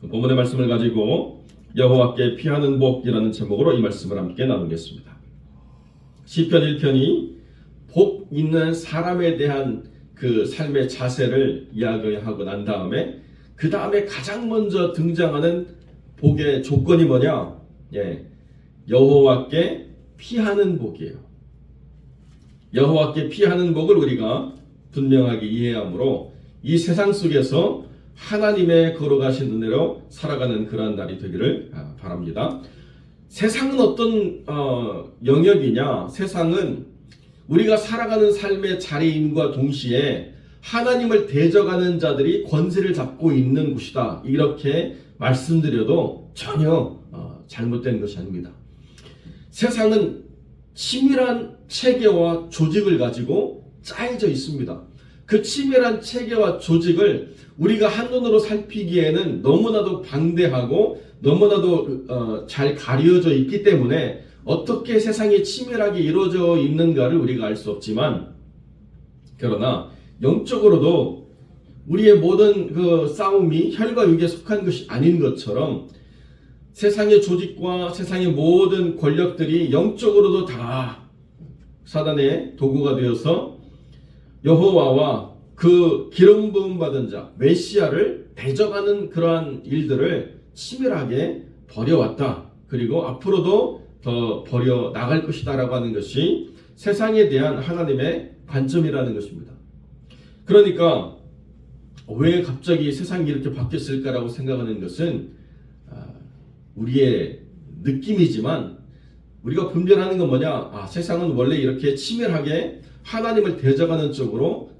본문의 말씀을 가지고 여호와께 피하는 복이라는 제목으로 이 말씀을 함께 나누겠습니다. 시편 1편이 복 있는 사람에 대한 그 삶의 자세를 이야기하고 난 다음에 그 다음에 가장 먼저 등장하는 복의 조건이 뭐냐? 여호와께 피하는 복이에요. 여호와께 피하는 복을 우리가 분명하게 이해하므로 이 세상 속에서 하나님의 걸어가신 은혜로 살아가는 그러한 날이 되기를 바랍니다. 세상은 어떤 영역이냐? 세상은 우리가 살아가는 삶의 자리임과 동시에 하나님을 대적하는 자들이 권세를 잡고 있는 곳이다. 이렇게 말씀드려도 전혀 잘못된 것이 아닙니다. 세상은 치밀한 체계와 조직을 가지고 짜여져 있습니다. 그 치밀한 체계와 조직을 우리가 한눈으로 살피기에는 너무나도 방대하고 너무나도 잘 가려져 있기 때문에 어떻게 세상이 치밀하게 이루어져 있는가를 우리가 알 수 없지만, 그러나 영적으로도 우리의 모든 그 싸움이 혈과 육에 속한 것이 아닌 것처럼 세상의 조직과 세상의 모든 권력들이 영적으로도 다 사단의 도구가 되어서 여호와와 그 기름 부음 받은 자 메시아를 대적하는 그러한 일들을 치밀하게 벌여왔다. 그리고 앞으로도 더 벌여 나갈 것이다 라고 하는 것이 세상에 대한 하나님의 관점이라는 것입니다. 그러니까 왜 갑자기 세상이 이렇게 바뀌었을까라고 생각하는 것은 우리의 느낌이지만 우리가 분별하는 건 뭐냐? 세상은 원래 이렇게 치밀하게 하나님을 대적하는 쪽으로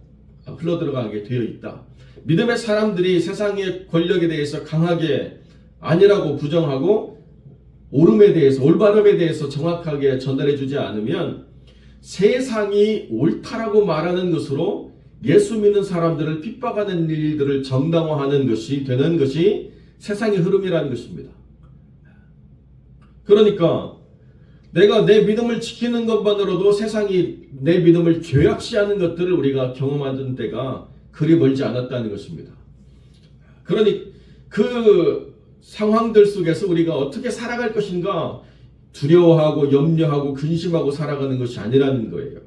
흘러들어가게 되어 있다. 믿음의 사람들이 세상의 권력에 대해서 강하게 아니라고 부정하고 옳음에 대해서, 올바름에 대해서 정확하게 전달해 주지 않으면 세상이 옳다라고 말하는 것으로 예수 믿는 사람들을 핍박하는 일들을 정당화하는 것이 되는 것이 세상의 흐름이라는 것입니다. 그러니까 내가 내 믿음을 지키는 것만으로도 세상이 내 믿음을 죄악시하는 것들을 우리가 경험하던 때가 그리 멀지 않았다는 것입니다. 그러니 그 상황들 속에서 우리가 어떻게 살아갈 것인가 두려워하고 염려하고 근심하고 살아가는 것이 아니라는 거예요.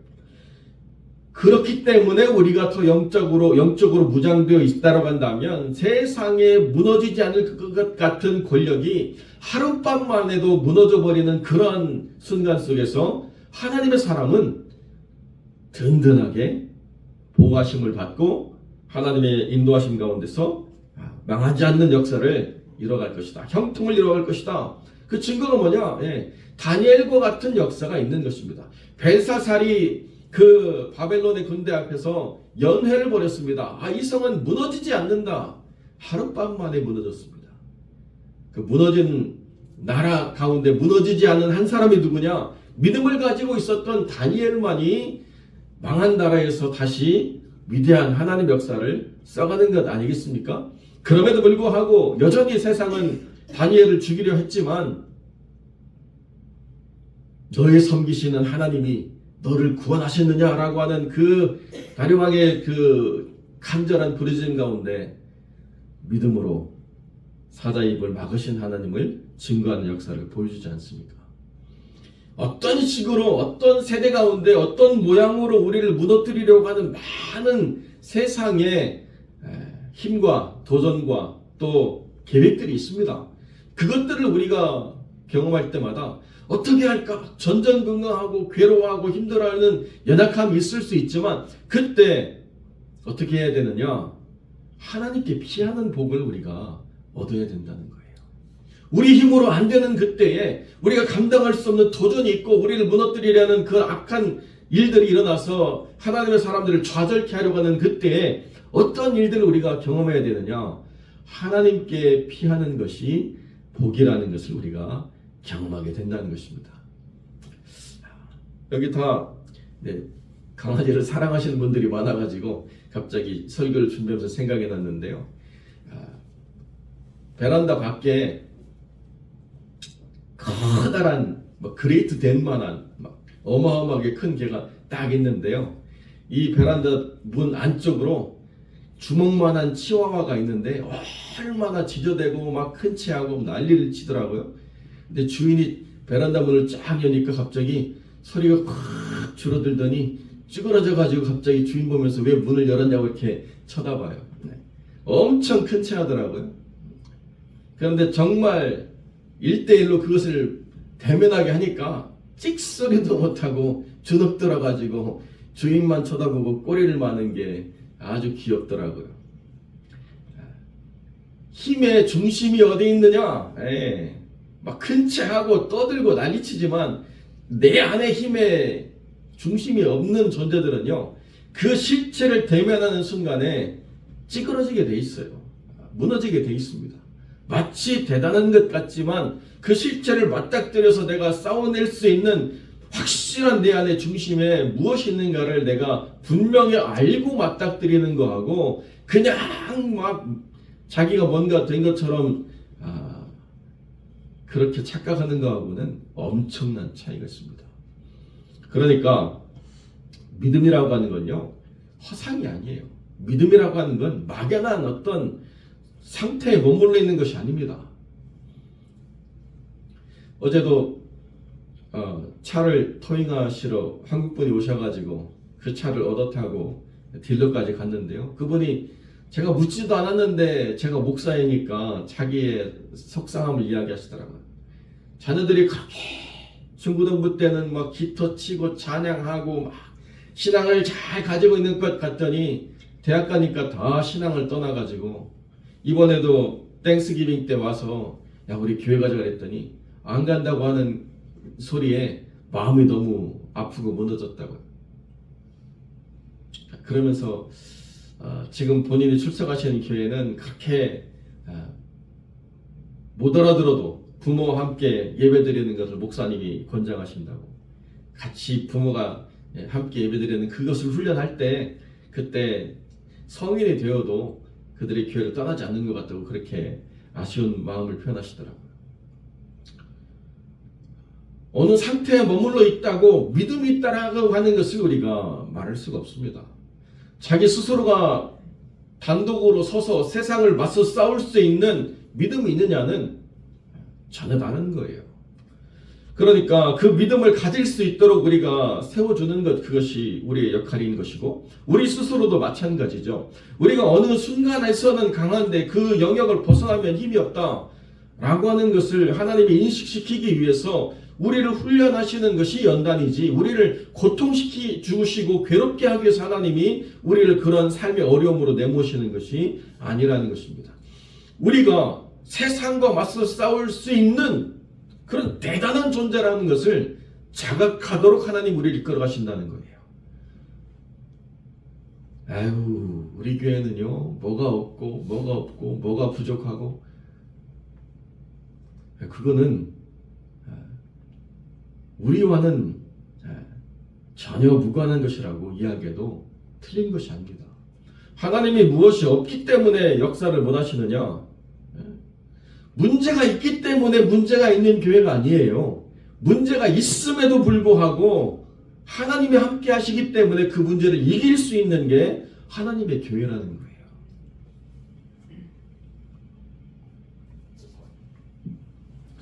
그렇기 때문에 우리가 더 영적으로 무장되어 있다고 한다면 세상에 무너지지 않을 것 같은 권력이 하룻밤 만에도 무너져버리는 그러한 순간 속에서 하나님의 사람은 든든하게 보호하심을 받고 하나님의 인도하심 가운데서 망하지 않는 역사를 이뤄갈 것이다. 형통을 이뤄갈 것이다. 그 증거가 뭐냐? 다니엘과 같은 역사가 있는 것입니다. 벨사살이 그 바벨론의 군대 앞에서 연회를 벌였습니다. 이 성은 무너지지 않는다. 하룻밤 만에 무너졌습니다. 그 무너진 나라 가운데 무너지지 않는 한 사람이 누구냐? 믿음을 가지고 있었던 다니엘만이 망한 나라에서 다시 위대한 하나님 역사를 써가는 것 아니겠습니까? 그럼에도 불구하고 여전히 세상은 다니엘을 죽이려 했지만 너의 섬기시는 하나님이 너를 구원하셨느냐라고 하는 그 다룡왕의 그 간절한 부르짖음 가운데 믿음으로 사자의 입을 막으신 하나님을 증거하는 역사를 보여주지 않습니까? 어떤 식으로 어떤 세대 가운데 어떤 모양으로 우리를 무너뜨리려고 하는 많은 세상의 힘과 도전과 또 계획들이 있습니다. 그것들을 우리가 경험할 때마다 어떻게 할까 전전긍긍하고 괴로워하고 힘들어하는 연약함이 있을 수 있지만 그때 어떻게 해야 되느냐? 하나님께 피하는 복을 우리가 얻어야 된다는 거예요. 우리 힘으로 안 되는 그때에 우리가 감당할 수 없는 도전이 있고 우리를 무너뜨리려는 그 악한 일들이 일어나서 하나님의 사람들을 좌절케 하려고 하는 그때에 어떤 일들을 우리가 경험해야 되느냐? 하나님께 피하는 것이 복이라는 것을 우리가 경험하게 된다는 것입니다. 여기 다 강아지를 사랑하시는 분들이 많아가지고 갑자기 설교를 준비하면서 생각이 났는데요. 베란다 밖에 커다란 그레이트 덴만한 어마어마하게 큰 개가 딱 있는데요. 이 베란다 문 안쪽으로 주먹만한 치와와가 있는데 얼마나 지저대고 막 큰 체하고 난리를 치더라고요. 근데 주인이 베란다 문을 쫙 여니까 갑자기 소리가 확 줄어들더니 찌그러져 가지고 갑자기 주인 보면서 왜 문을 열었냐고 이렇게 쳐다봐요. 엄청 큰 체하더라고요. 그런데 정말 1대1로 그것을 대면하게 하니까 찍소리도 못하고 주눅 들어가지고 주인만 쳐다보고 꼬리를 마는 게 아주 귀엽더라고요. 힘의 중심이 어디 있느냐? 막 큰 체하고 떠들고 난리치지만 내 안에 힘의 중심이 없는 존재들은요, 그 실체를 대면하는 순간에 찌그러지게 돼 있어요. 무너지게 돼 있습니다. 마치 대단한 것 같지만 그 실체를 맞닥뜨려서 내가 싸워낼 수 있는 확실한 내 안의 중심에 무엇이 있는가를 내가 분명히 알고 맞닥뜨리는 거하고 그냥 막 자기가 뭔가 된 것처럼 그렇게 착각하는 거하고는 엄청난 차이가 있습니다. 그러니까 믿음이라고 하는 건요, 허상이 아니에요. 믿음이라고 하는 건 막연한 어떤 상태에 머물러 있는 것이 아닙니다. 어제도 차를 토잉하시러 한국분이 오셔가지고 그 차를 얻어 타고 딜러까지 갔는데요. 그분이 제가 묻지도 않았는데 제가 목사이니까 자기의 속상함을 이야기하시더라고요. 자녀들이 그렇게 중고등부 때는 막 기타 치고 찬양하고 막 신앙을 잘 가지고 있는 것 같더니 대학 가니까 다 신앙을 떠나가지고 이번에도 땡스기빙 때 와서 야 우리 교회 가자 그랬더니 안 간다고 하는 소리에 마음이 너무 아프고 무너졌다고요. 그러면서 지금 본인이 출석하시는 교회는 그렇게 못 알아들어도 부모와 함께 예배드리는 것을 목사님이 권장하신다고, 같이 부모가 함께 예배드리는 그것을 훈련할 때 그때 성인이 되어도 그들의 교회를 떠나지 않는 것 같다고 그렇게 아쉬운 마음을 표현하시더라고요. 어느 상태에 머물러 있다고 믿음이 있다라고 하는 것을 우리가 말할 수가 없습니다. 자기 스스로가 단독으로 서서 세상을 맞서 싸울 수 있는 믿음이 있느냐는 전혀 다른 거예요. 그러니까 그 믿음을 가질 수 있도록 우리가 세워주는 것, 그것이 우리의 역할인 것이고 우리 스스로도 마찬가지죠. 우리가 어느 순간에서는 강한데 그 영역을 벗어나면 힘이 없다 라고 하는 것을 하나님이 인식시키기 위해서 우리를 훈련하시는 것이 연단이지, 우리를 고통시키 주시고 괴롭게 하기 위해서 하나님이 우리를 그런 삶의 어려움으로 내모시는 것이 아니라는 것입니다. 우리가 세상과 맞서 싸울 수 있는 그런 대단한 존재라는 것을 자각하도록 하나님 우리를 이끌어 가신다는 거예요. 아유, 우리 교회는요, 뭐가 없고 뭐가 부족하고, 그거는 우리와는 전혀 무관한 것이라고 이야기해도 틀린 것이 아닙니다. 하나님이 무엇이 없기 때문에 역사를 못 하시느냐? 문제가 있기 때문에 문제가 있는 교회가 아니에요. 문제가 있음에도 불구하고 하나님이 함께 하시기 때문에 그 문제를 이길 수 있는 게 하나님의 교회라는 거예요.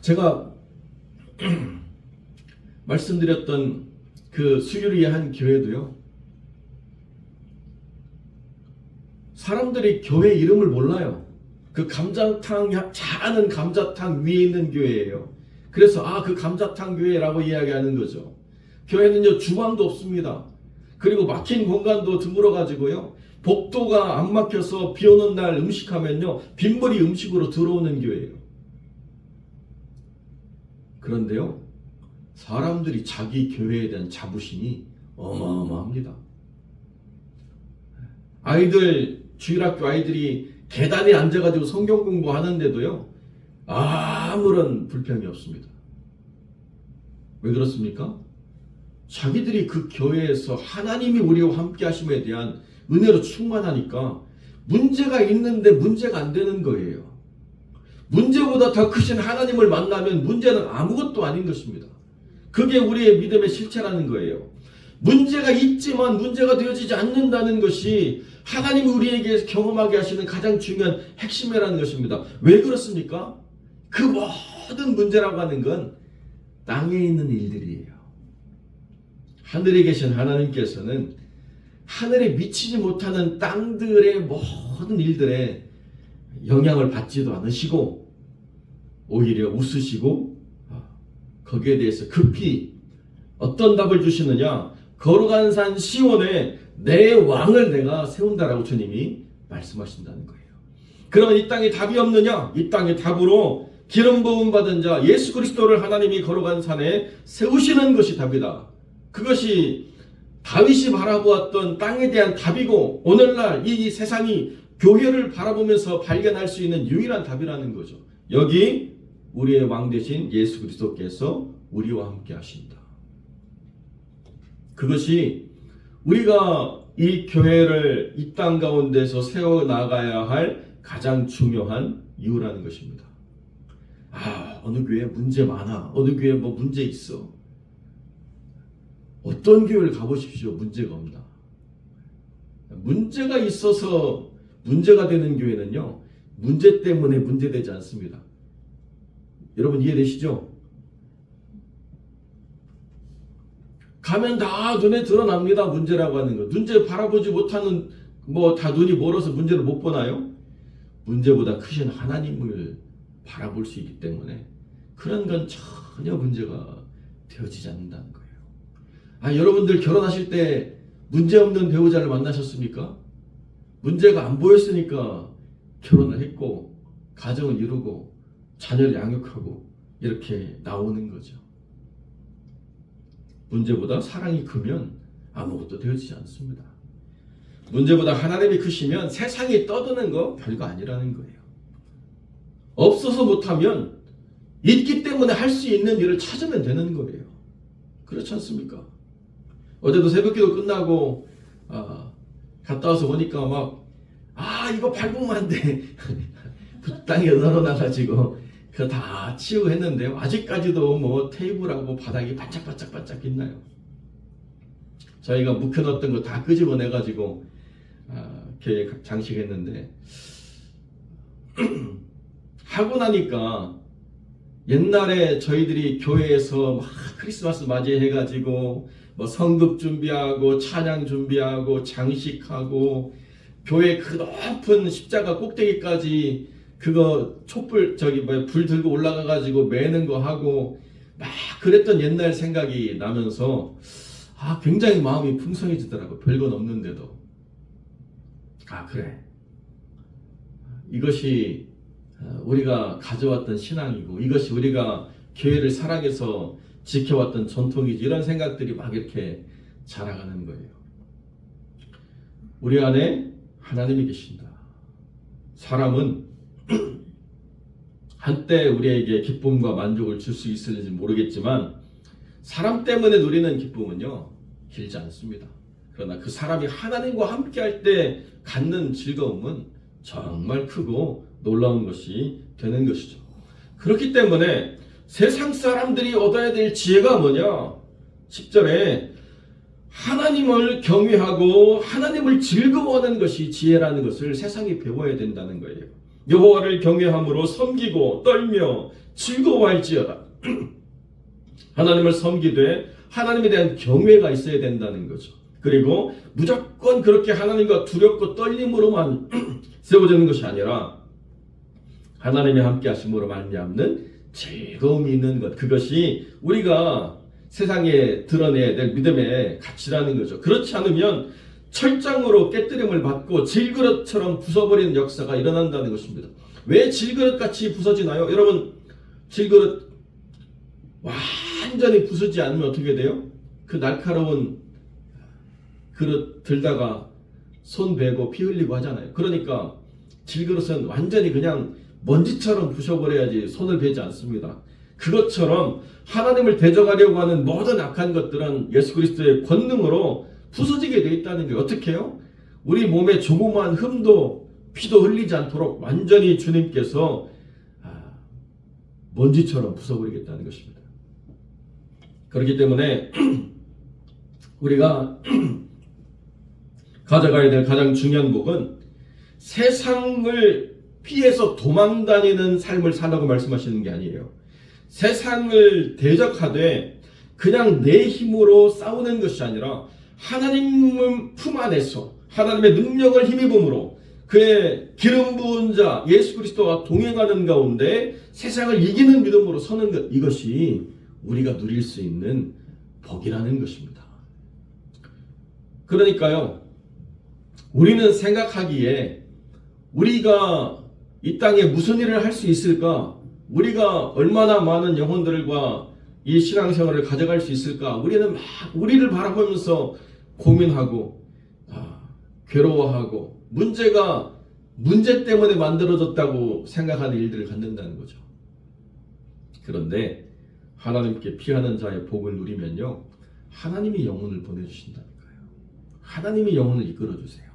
제가 말씀드렸던 그 수유리의 한 교회도요, 사람들이 교회 이름을 몰라요. 그 감자탕 잘하는 감자탕 위에 있는 교회예요. 그래서 그 감자탕 교회라고 이야기하는 거죠. 교회는요, 주방도 없습니다. 그리고 막힌 공간도 드물어 가지고요, 복도가 안 막혀서 비 오는 날 음식하면요, 빗물이 음식으로 들어오는 교회예요. 그런데요, 사람들이 자기 교회에 대한 자부심이 어마어마합니다. 주일학교 아이들이 계단에 앉아가지고 성경 공부하는데도요, 아무런 불평이 없습니다. 왜 그렇습니까? 자기들이 그 교회에서 하나님이 우리와 함께 하심에 대한 은혜로 충만하니까 문제가 있는데 문제가 안 되는 거예요. 문제보다 더 크신 하나님을 만나면 문제는 아무것도 아닌 것입니다. 그게 우리의 믿음의 실체라는 거예요. 문제가 있지만 문제가 되어지지 않는다는 것이 하나님이 우리에게 경험하게 하시는 가장 중요한 핵심이라는 것입니다. 왜 그렇습니까? 그 모든 문제라고 하는 건 땅에 있는 일들이에요. 하늘에 계신 하나님께서는 하늘에 미치지 못하는 땅들의 모든 일들에 영향을 받지도 않으시고 오히려 웃으시고 거기에 대해서 급히 어떤 답을 주시느냐? 거룩한 산 시온에 내 왕을 내가 세운다라고 주님이 말씀하신다는 거예요. 그러면 이 땅에 답이 없느냐? 이 땅에 답으로 기름 부음 받은 자 예수 그리스도를 하나님이 거룩한 산에 세우시는 것이 답이다. 그것이 다윗이 바라보았던 땅에 대한 답이고 오늘날 이 세상이 교회를 바라보면서 발견할 수 있는 유일한 답이라는 거죠. 여기 우리의 왕 되신 예수 그리스도께서 우리와 함께 하신다. 그것이 우리가 이 교회를 이 땅 가운데서 세워나가야 할 가장 중요한 이유라는 것입니다. 어느 교회에 문제 많아. 어느 교회에 뭐 문제 있어. 어떤 교회를 가보십시오. 문제가 없나. 문제가 있어서 문제가 되는 교회는요. 문제 때문에 문제되지 않습니다. 여러분 이해되시죠? 가면 다 눈에 드러납니다. 문제라고 하는 거. 문제 바라보지 못하는 다 눈이 멀어서 문제를 못 보나요? 문제보다 크신 하나님을 바라볼 수 있기 때문에 그런 건 전혀 문제가 되어지지 않는다는 거예요. 여러분들 결혼하실 때 문제없는 배우자를 만나셨습니까? 문제가 안 보였으니까 결혼을 했고 가정을 이루고 자녀를 양육하고 이렇게 나오는 거죠. 문제보다 사랑이 크면 아무것도 되어지지 않습니다. 문제보다 하나님이 크시면 세상이 떠드는 거 별거 아니라는 거예요. 없어서 못하면 있기 때문에 할 수 있는 일을 찾으면 되는 거예요. 그렇지 않습니까? 어제도 새벽기도 끝나고 갔다 와서 보니까 이거 밟으면 안 돼. 땅에 널어놔가지고 그거 다 치우고 했는데요. 아직까지도 테이블하고 바닥이 반짝반짝 있나요? 저희가 묵혀놨던 거 다 끄집어내가지고 이렇게 장식했는데 하고 나니까 옛날에 저희들이 교회에서 크리스마스 맞이해가지고 성급 준비하고 찬양 준비하고 장식하고 교회 그 높은 십자가 꼭대기까지 그거 촛불 불 들고 올라가가지고 매는 거 하고 그랬던 옛날 생각이 나면서 굉장히 마음이 풍성해지더라고. 별건 없는데도. 그래. 이것이 우리가 가져왔던 신앙이고 이것이 우리가 교회를 사랑해서 지켜왔던 전통이지. 이런 생각들이 이렇게 자라가는 거예요. 우리 안에 하나님이 계신다. 사람은 한때 우리에게 기쁨과 만족을 줄 수 있을지 모르겠지만 사람 때문에 누리는 기쁨은요 길지 않습니다. 그러나 그 사람이 하나님과 함께 할 때 갖는 즐거움은 정말 크고 놀라운 것이 되는 것이죠. 그렇기 때문에 세상 사람들이 얻어야 될 지혜가 뭐냐? 10절에 하나님을 경외하고 하나님을 즐거워하는 것이 지혜라는 것을 세상이 배워야 된다는 거예요. 여호와를 경외함으로 섬기고 떨며 즐거워할지어다. 하나님을 섬기되 하나님에 대한 경외가 있어야 된다는 거죠. 그리고 무조건 그렇게 하나님과 두렵고 떨림으로만 세워지는 것이 아니라 하나님이 함께 하심으로 말미암는 즐거움이 있는 것, 그것이 우리가 세상에 드러내야 될 믿음의 가치라는 거죠. 그렇지 않으면 철장으로 깨뜨림을 받고 질그릇처럼 부숴버리는 역사가 일어난다는 것입니다. 왜 질그릇같이 부서지나요? 여러분, 질그릇 완전히 부수지 않으면 어떻게 돼요? 그 날카로운 그릇 들다가 손 베고 피 흘리고 하잖아요. 그러니까 질그릇은 완전히 그냥 먼지처럼 부셔버려야지 손을 베지 않습니다. 그것처럼 하나님을 대적하려고 하는 모든 악한 것들은 예수 그리스도의 권능으로 부서지게 되어 있다는 게 어떻게 해요? 우리 몸에 조그마한 흠도 피도 흘리지 않도록 완전히 주님께서 먼지처럼 부숴버리겠다는 것입니다. 그렇기 때문에 우리가 가져가야 될 가장 중요한 복은 세상을 피해서 도망다니는 삶을 살라고 말씀하시는 게 아니에요. 세상을 대적하되 그냥 내 힘으로 싸우는 것이 아니라 하나님 품 안에서 하나님의 능력을 힘입음으로 그의 기름 부은 자 예수 그리스도와 동행하는 가운데 세상을 이기는 믿음으로 서는 것, 이것이 우리가 누릴 수 있는 복이라는 것입니다. 그러니까요, 우리는 생각하기에 우리가 이 땅에 무슨 일을 할 수 있을까? 우리가 얼마나 많은 영혼들과 이 신앙생활을 가져갈 수 있을까? 우리는 막 우리를 바라보면서 고민하고 괴로워하고 문제 때문에 만들어졌다고 생각하는 일들을 갖는다는 거죠. 그런데 하나님께 피하는 자의 복을 누리면요, 하나님이 영혼을 보내주신다니까요. 하나님이 영혼을 이끌어주세요.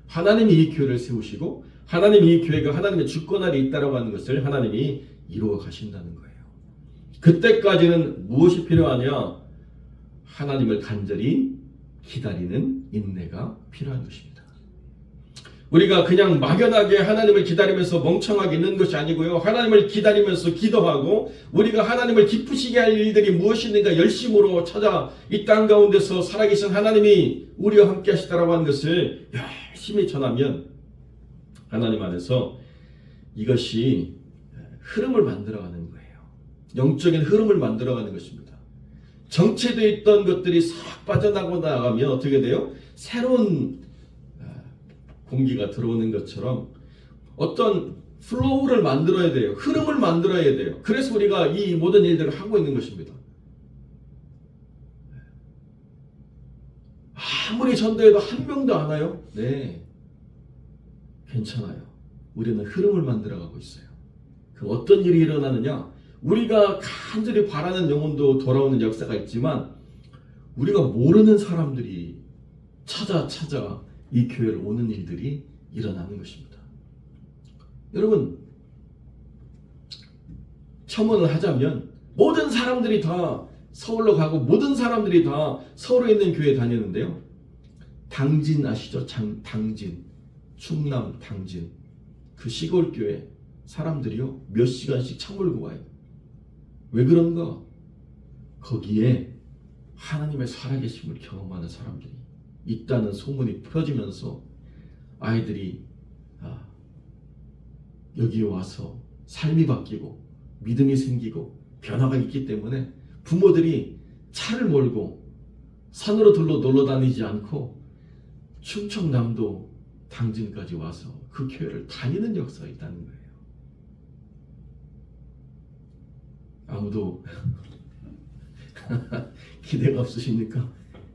하나님이 이 교회를 세우시고 하나님이 이 교회가 하나님의 주권 아래 있다라고 하는 것을 하나님이 이루어 가신다는 거예요. 그때까지는 무엇이 필요하냐? 하나님을 간절히 기다리는 인내가 필요한 것입니다. 우리가 그냥 막연하게 하나님을 기다리면서 멍청하게 있는 것이 아니고요, 하나님을 기다리면서 기도하고 우리가 하나님을 기쁘시게 할 일들이 무엇인가 열심으로 찾아 이 땅 가운데서 살아계신 하나님이 우리와 함께 하시다라고 하는 것을 열심히 전하면 하나님 안에서 이것이 흐름을 만들어가는 거예요. 영적인 흐름을 만들어가는 것입니다. 정체되어 있던 것들이 싹 빠져나가면 어떻게 돼요? 새로운 공기가 들어오는 것처럼 어떤 플로우를 만들어야 돼요. 흐름을 만들어야 돼요. 그래서 우리가 이 모든 일들을 하고 있는 것입니다. 아무리 전도해도 한 명도 안 와요? 네, 괜찮아요. 우리는 흐름을 만들어가고 있어요. 그 어떤 일이 일어나느냐? 우리가 간절히 바라는 영혼도 돌아오는 역사가 있지만 우리가 모르는 사람들이 찾아 이 교회를 오는 일들이 일어나는 것입니다. 여러분, 첨언을 하자면 모든 사람들이 다 서울로 가고 모든 사람들이 다 서울에 있는 교회에 다니는데요, 당진 아시죠? 당진, 충남 당진, 그 시골 교회 사람들이요 몇 시간씩 차 몰고 와요. 왜 그런가? 거기에 하나님의 살아계심을 경험하는 사람들이 있다는 소문이 퍼지면서 아이들이 여기에 와서 삶이 바뀌고 믿음이 생기고 변화가 있기 때문에 부모들이 차를 몰고 산으로 놀러 다니지 않고 충청남도 당진까지 와서 그 교회를 다니는 역사가 있다는 거예요. 아무도 기대가 없으십니까?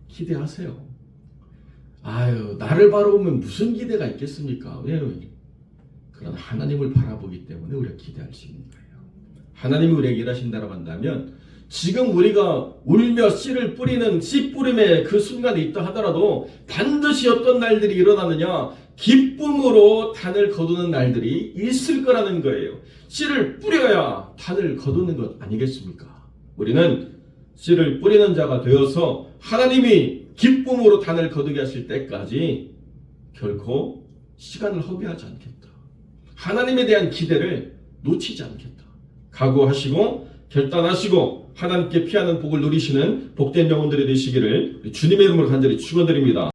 기대하세요. 아유, 나를 바라보면 무슨 기대가 있겠습니까? 왜? 그런 하나님을 바라보기 때문에 우리가 기대할 수 있는 거예요. 하나님이 우리에게 일하신다고 한다면 지금 우리가 울며 씨를 뿌리는 씨 뿌림의 그 순간에 있다 하더라도 반드시 어떤 날들이 일어나느냐? 기쁨으로 단을 거두는 날들이 있을 거라는 거예요. 씨를 뿌려야 단을 거두는 것 아니겠습니까? 우리는 씨를 뿌리는 자가 되어서 하나님이 기쁨으로 단을 거두게 하실 때까지 결코 시간을 허비하지 않겠다. 하나님에 대한 기대를 놓치지 않겠다. 각오하시고 결단하시고 하나님께 피하는 복을 누리시는 복된 영혼들이 되시기를 주님의 이름으로 간절히 축원드립니다.